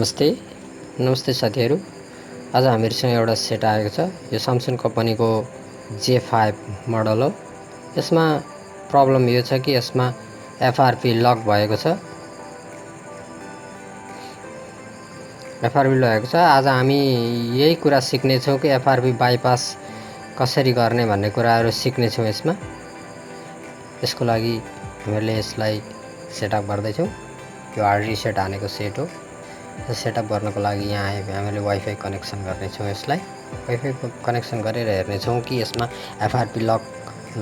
नमस्ते नमस्ते साथीहरु। आज हामीहरुसँग एउटा सेट आएको छ। यो सैमसङ कम्पनीको J5 मोडल हो। यसमा प्रब्लम यो छ कि यसमा FRP लक भएको छ। FRP भएको छ। आज हामी यही कुरा सिक्ने छौं कि FRP बाइपास कसरी गर्ने भन्ने कुराहरु सिक्ने छौं यसमा। यसको लागि हामीले यसलाई सेटअप गर्दै छौं। यो हार्ड रिसेट हानेको सेट हो। सेटअप गर्नको लागि यहाँ हामीले वाइफाई कनेक्सन गर्ने छौं। यसलाई वाइफाई कनेक्सन गरेर हेर्ने छौं कि यसमा FRP लक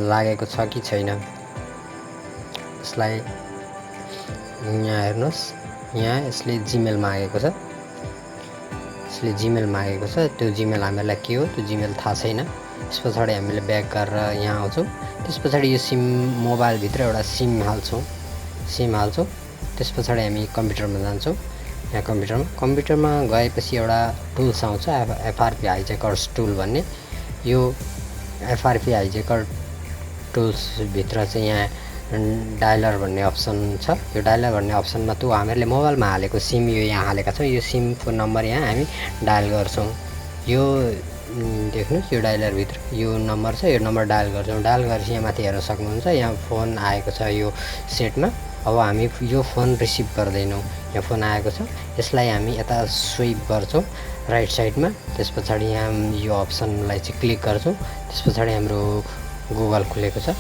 लागेको छ कि छैन। यसलाई यहाँ हेर्नुस्, यहाँ यसले जीमेल मागेको छ। यसले जीमेल मागेको छ। त्यो जीमेल हामीलाई के हो त्यो जीमेल थाहा छैन। त्यसपछि हामीले ब्याक गरेर यहाँ आउँछौं। त्यसपछि यो सिम मोबाइल भित्र एउटा सिम हाल्छौं। त्यसपछि हामी कम्प्युटरमा जान्छौं। यहाँ कम्प्युटरमा गएपछि एउटा टुल्स आउँछ FRP हाइजेकर्स टुल भन्ने। यो FRP हाइजेकर टुल्स भित्र चाहिँ यहाँ डायलर भन्ने अप्सन छ। यो डायलर भन्ने अप्सनमा हामीले मोबाइलमा हालेको सिम यो यहाँ हालेका छौं। यो सिमको नम्बर यहाँ हामी डायल गर्छौं। यो देख्नुस्, यो डायलर भित्र यो नम्बर छ। यो नम्बर डायल गर्छौं। डायल गरेपछि यहाँ माथि हेर्न सक्नुहुन्छ, यहाँ फोन आएको छ यो सेटमा। अब हामी यो फोन रिसिभ गर्दैनौं। यहाँ फोन आएको छ। यसलाई हामी यता स्विप गर्छौं राइट साइडमा। त्यसपछि यहाँ यो अप्सनलाई चाहिँ क्लिक गर्छौं। त्यसपछि हाम्रो गुगल खुलेको छ।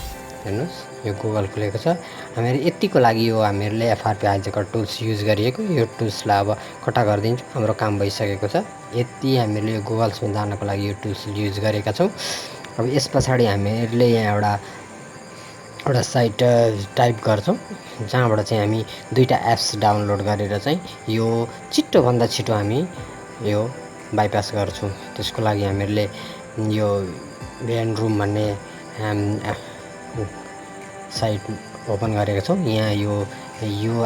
हेर्नुस्, यो गुगल खुलेको छ। हामीले यतिको लागि यो हामीले FRP हाइजेकर टुल्स युज गरिएको। यो टुल्सलाई अब कटा गरिदिन्छौं। हाम्रो काम भइसकेको छ। यति हामीले यो गुगलमा जानको लागि यो टुल्स युज गरेका छौं। अब यसपछि हामीले यहाँ एउटा साइट टाइप गर्छौं, जहाँबाट चाहिँ हामी दुईटा एप्स डाउनलोड गरेर चाहिँ यो छिटो भन्दा छिटो हामी यो बाइपास गर्छौं। त्यसको लागि हामीले यो भेन रूम भन्ने साइट ओपन गरेका छौं। यहाँ यो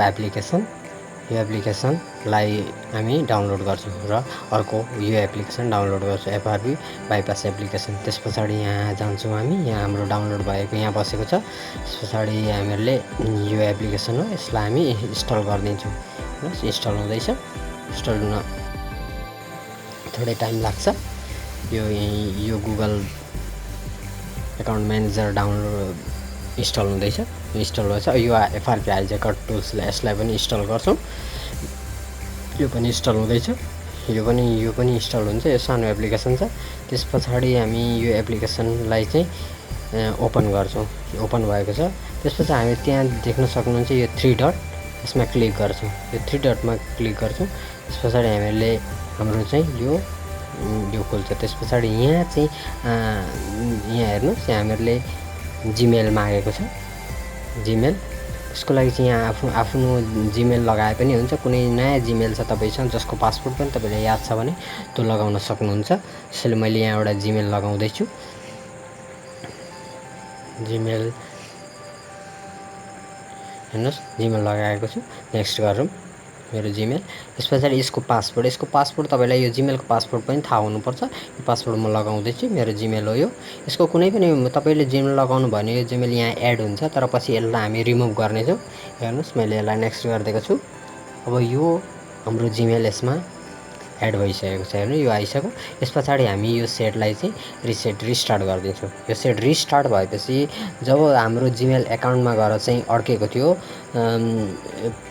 एप्लिकेसनलाई हामी डाउनलोड गर्छौं र अर्को यो एप्लिकेसन डाउनलोड गर्छौं, FRP बाइपास एप्लिकेसन। त्यसपछि यहाँ जान्छौं हामी। यहाँ हाम्रो डाउनलोड भएको यहाँ बसेको छ। त्यसपछि हामीले यो एप्लिकेसन हो, यसलाई हामी इन्स्टल गरिदिन्छौं। इन्स्टल हुँदैछ। इन्स्टल हुन थोरै टाइम लाग्छ। यो Google account manager download install हुँदैछ। इन्स्टल भएछ। यो FRP हाइजेकर टुल्सलाई यसलाई पनि इन्स्टल गर्छौं। यो पनि इन्स्टल हुँदैछ। यो पनि इन्स्टल हुन्छ। यो सानो एप्लिकेसन छ। त्यसपछि हामी यो एप्लिकेसनलाई चाहिँ ओपन गर्छौं। ओपन भएको छ। त्यसपछि हामी त्यहाँ देख्न सक्नुहुन्छ यो 3 डट, यसमा क्लिक गर्छौं। यो 3 डटमा क्लिक गर्छौं। त्यसपछि हामीले हाम्रो चाहिँ यो खुल्छ। त्यसपछि यहाँ चाहिँ यहाँ हेर्नुस्, यहाँ हामीले जीमेल मागेको छ। जीमेल, त्यसको लागि चाहिँ यहाँ आफ्नो जीमेल लगाए पनि हुन्छ। कुनै नयाँ जीमेल छ तपाईसँग जसको पासवर्ड पनि तपाईलाई याद छ भने त्यो लगाउन सक्नुहुन्छ। त्यसैले मैले यहाँ एउटा जीमेल लगाउँदै छु। जीमेल हेर्नुस्, जीमेल लगाएको छु। नेक्स्ट गरौँ मेरो जीमेल। त्यसपछि यसको पासवर्ड तपाईलाई यो जीमेलको पासवर्ड पनि थाहा हुनुपर्छ। यो पासवर्ड म लगाउँदै छु। मेरो जीमेल हो यो। यसको कुनै पनि तपाईले जीमेल लगाउनु भने यो जीमेल यहाँ एड हुन्छ, तर पछि यसलाई हामी रिमुभ गर्ने छौं। हेर्नुस्, मैले यसलाई नेक्स्ट गर्दिएको छु। अब यो हाम्रो जीमेल यसमा एड भइसकेको छ। हेर्नु, यो आइसक्यो। यसपछि हामी यो सेटलाई चाहिँ रिस्टार्ट गर्दिन्छौं। यो सेट रिस्टार्ट भएपछि जब हाम्रो जीमेल एकाउन्टमा गएर चाहिँ अड्केको थियो,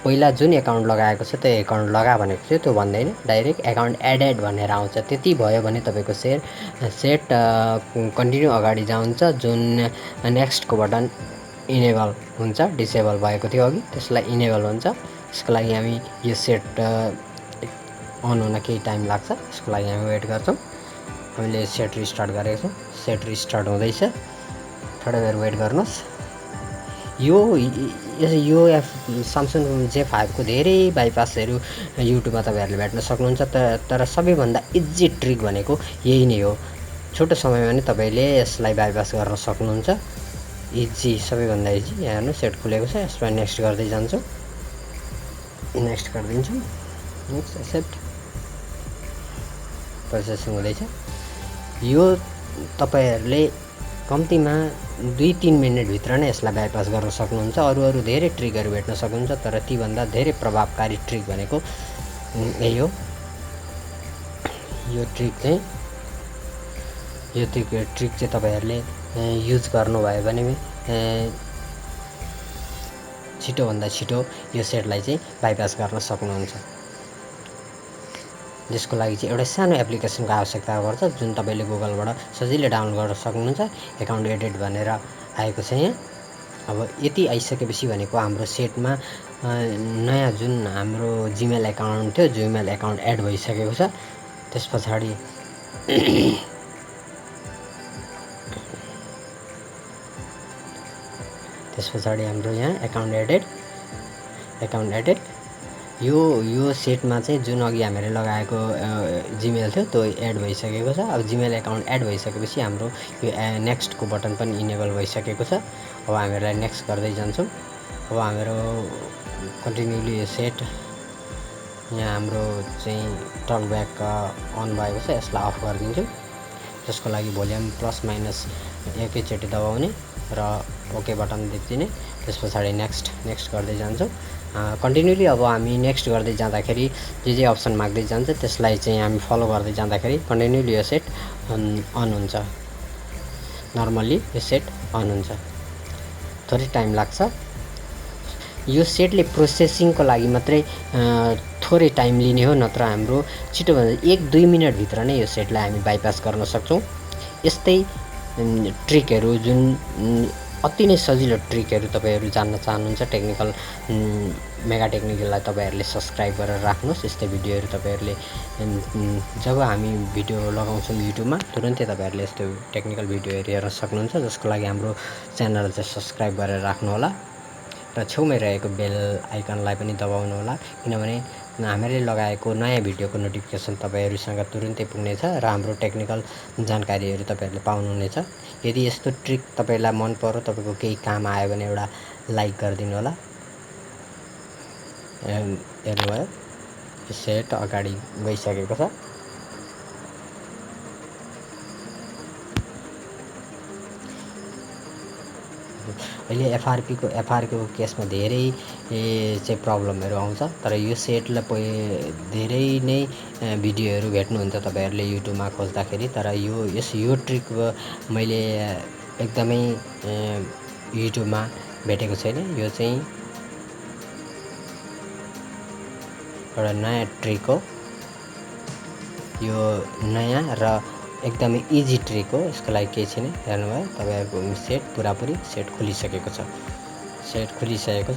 पहिला जुन एकाउन्ट लगाएको छ त्यो एकाउन्ट लगा भनेको थियो, त्यो भन्दैन, डाइरेक्ट एकाउन्ट एडेड भनेर आउँछ। त्यति भयो भने तपाईको सेट कन्टिन्यू अगाडि जान्छ। जुन नेक्स्टको बटन इनेबल हुन्छ, डिसेबल भएको थियो अघि, त्यसलाई इनेबल हुन्छ। यसको लागि हामी यो सेट अन हुन केही टाइम लाग्छ। यसको लागि हामी वेट गर्छौं। हामीले सेट रिस्टार्ट गरेको छौं। सेट रिस्टार्ट हुँदैछ। थोरै बेर वेट गर्नुस्। यो सैमसङ J5 को धेरै बाइपासहरु युट्युबमा तपाईहरुले भेट्न सक्नुहुन्छ। तर सबैभन्दा इजी ट्रिक भनेको यही नै हो। छोटो समयमा नै तपाईले यसलाई बाइपास गर्न सक्नुहुन्छ। इजी, सबैभन्दा इजी। हेर्नु, सेट खुलेको छ। यसलाई नेक्स्ट गर्दै जान्छौं। नेक्स्ट गर्दिन्छौं। Next accept. प्रोसेसिङ हुँदैछ। यो तपाईहरुले कम्तीमा 2-3 मिनेट भित्र नै यसलाई बाइपास गर्न सक्नुहुन्छ। अरु धेरै ट्रिकहरु भेट्न सक्नुहुन्छ, तर ती भन्दा धेरै प्रभावकारी ट्रिक भनेको यही हो यो ट्रिक चाहिँ तपाईँहरूले युज गर्नुभयो भने छिटोभन्दा छिटो यो सेटलाई चाहिँ बाइपास गर्न सक्नुहुन्छ। जसको लागि चाहिँ एउटा सानो एप्लिकेसनको आवश्यकता पर्छ, जुन तपाईँले गुगलबाट सजिलै डाउनलोड गर्न सक्नुहुन्छ। एकाउन्ट एडेड भनेर आएको छ यहाँ। अब यति आइसकेपछि भनेको हाम्रो सेटमा नयाँ जुन हाम्रो जिमेल एकाउन्ट थियो, जिमेल एकाउन्ट एड भइसकेको छ। त्यस पछाडि हाम्रो यहाँ एकाउन्ट एडेड यो सेटमा चाहिँ जुन अघि हामीले लगाएको जिमेल थियो त्यो एड भइसकेको छ। अब जिमेल एकाउन्ट एड भइसकेपछि हाम्रो यो नेक्स्टको बटन पनि इनेबल भइसकेको छ। अब हामीहरूलाई नेक्स्ट गर्दै जान्छौँ। अब हाम्रो कन्टिन्युली यो सेट यहाँ हाम्रो चाहिँ टकब्याक अन भएको छ, यसलाई अफ गरिदिन्छु। जसको लागि भोल्युम प्लस माइनस एकैचोटि दबाउने र ओके बटन थिच्ने। त्यस पछाडि नेक्स्ट गर्दै जान्छौँ कन्टिन्युली। अब हामी नेक्स्ट गर्दै जाँदाखेरि जे अप्सन माग्दै जान्छ त्यसलाई चाहिँ हामी फलो गर्दै जाँदाखेरि कन्टिन्युली यो सेट अन हुन्छ। नर्मल्ली यो सेट अन हुन्छ। थोरै टाइम लाग्छ। यो सेटले प्रोसेसिङको लागि मात्रै थोरै टाइम लिने हो, नत्र हाम्रो छिटोभन्दा 1-2 मिनटभित्र नै यो सेटलाई हामी बाइपास गर्न सक्छौँ। यस्तै ट्रिकहरू जुन अति नै सजिलो ट्रिकहरू तपाईँहरू जान्न चाहनुहुन्छ, टेक्निकल मेगा टेक्निकललाई तपाईँहरूले सब्सक्राइब गरेर राख्नुहोस्। यस्तै भिडियोहरू तपाईँहरूले जब हामी भिडियो लगाउँछौँ युट्युबमा तुरन्तै तपाईँहरूले यस्तो टेक्निकल भिडियोहरू हेर्न सक्नुहुन्छ। जसको लागि हाम्रो च्यानल चाहिँ सब्सक्राइब गरेर राख्नुहोला र छेउमै रहेको बेल आइकनलाई पनि दबाउनु होला, किनभने हामीले लगाएको नयाँ भिडियोको नोटिफिकेसन तपाईँहरूसँग तुरुन्तै पुग्नेछ र हाम्रो टेक्निकल जानकारीहरू तपाईँहरूले पाउनुहुनेछ। यदि यस्तो ट्रिक तपाईँलाई मन पर्यो, तपाईँको केही काम आयो भने एउटा लाइक गरिदिनु होला। हेर्नुभयो सेट अगाडि गइसकेको छ। अहिले एफआरपीको केसमा धेरै चाहिँ प्रब्लमहरू आउँछ, तर यो सेटलाई धेरै नै भिडियोहरू भेट्नुहुन्छ तपाईँहरूले युट्युबमा खोज्दाखेरि। तर यो ट्रिक मैले एकदमै युट्युबमा भेटेको छैन। यो चाहिँ एउटा नयाँ ट्रिक हो। यो नयाँ र एकदमै इजी ट्रिक हो। यसको लागि केही छैन। हेर्नुभयो तपाईँहरूको सेट पुरापुरी सेट खुलिसकेको छ।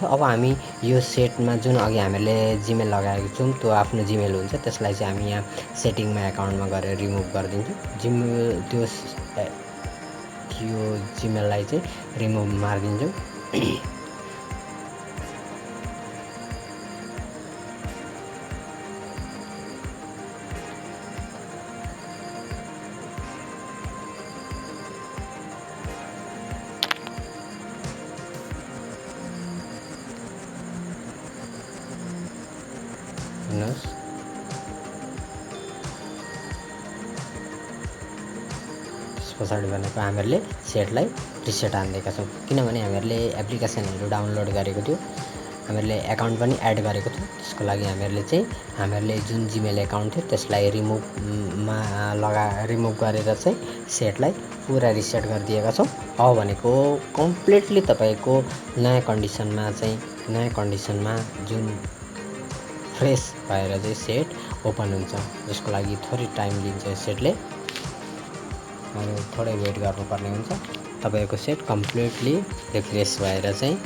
अब हामी यो सेटमा जुन अघि हामीले जिमेल लगाएको छौँ त्यो आफ्नो जिमेल हुन्छ। त्यसलाई चाहिँ हामी यहाँ सेटिङमा एकाउन्टमा गएर रिमुभ गरिदिन्छौँ। यो जिमेललाई चाहिँ रिमुभ मारिदिन्छौँ। त्यस पछाडि भनेको हामीहरूले सेटलाई रिसेट हानिदिएका छौँ, किनभने हामीहरूले एप्लिकेसनहरू डाउनलोड गरेको थियो, हामीहरूले एकाउन्ट पनि एड गरेको थियो। त्यसको लागि हामीहरूले जुन जिमेल एकाउन्ट थियो त्यसलाई रिमुभ गरेर चाहिँ सेटलाई पुरा रिसेट गरिदिएका छौँ। अब भनेको कम्प्लिटली तपाईँको नयाँ कन्डिसनमा जुन फ्रेस भएर चाहिँ सेट ओपन हुन्छ। जसको लागि थोरै टाइम लिन्छ सेटले, थोरै वेट गर्नुपर्ने हुन्छ। तपाईँको सेट कम्प्लिटली रिफ्रेस भएर चाहिँ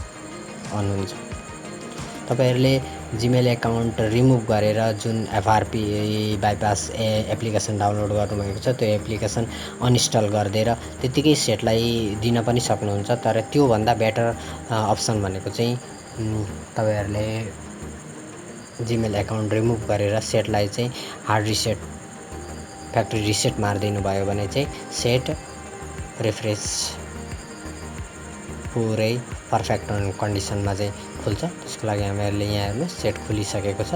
अन हुन्छ। तपाईँहरूले जिमेल एकाउन्ट रिमुभ गरेर जुन एफआरपी बाइपास एप्लिकेसन डाउनलोड गर्नुभएको छ त्यो एप्लिकेसन अनइन्स्टल गरिदिएर त्यत्तिकै सेटलाई दिन पनि सक्नुहुन्छ। तर त्योभन्दा बेटर अप्सन भनेको चाहिँ तपाईँहरूले जिमेल एकाउन्ट रिमुभ गरेर सेटलाई चाहिँ हार्ड रिसेट फ्याक्ट्री रिसेट मारिदिनु भयो भने चाहिँ सेट रिफ्रेस पुरै पर्फेक्ट कन्डिसनमा चाहिँ खुल्छ। त्यसको लागि हामीहरूले यहाँ हेर्नु सेट खुलिसकेको छ।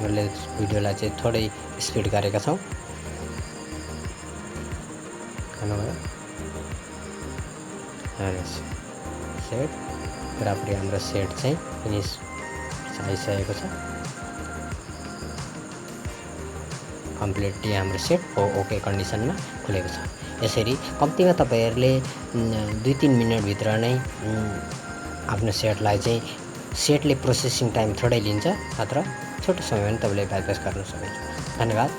हामीले भिडियोलाई चाहिँ थोरै स्पिड गरेका छौँ। सेट पुरापुरी हाम्रो सेट चाहिँ फिनिस आइसकेको छ। कम्प्लिटली हाम्रो सेट ओके कन्डिसनमा खुलेको छ। यसरी कम्तीमा तपाईँहरूले 2-3 मिनटभित्र नै आफ्नो सेटलाई चाहिँ सेटले प्रोसेसिङ टाइम थोरै लिन्छ, मात्र छोटो समयमा तपाईँले बाइपास गर्न सक्नुहुन्छ। धन्यवाद।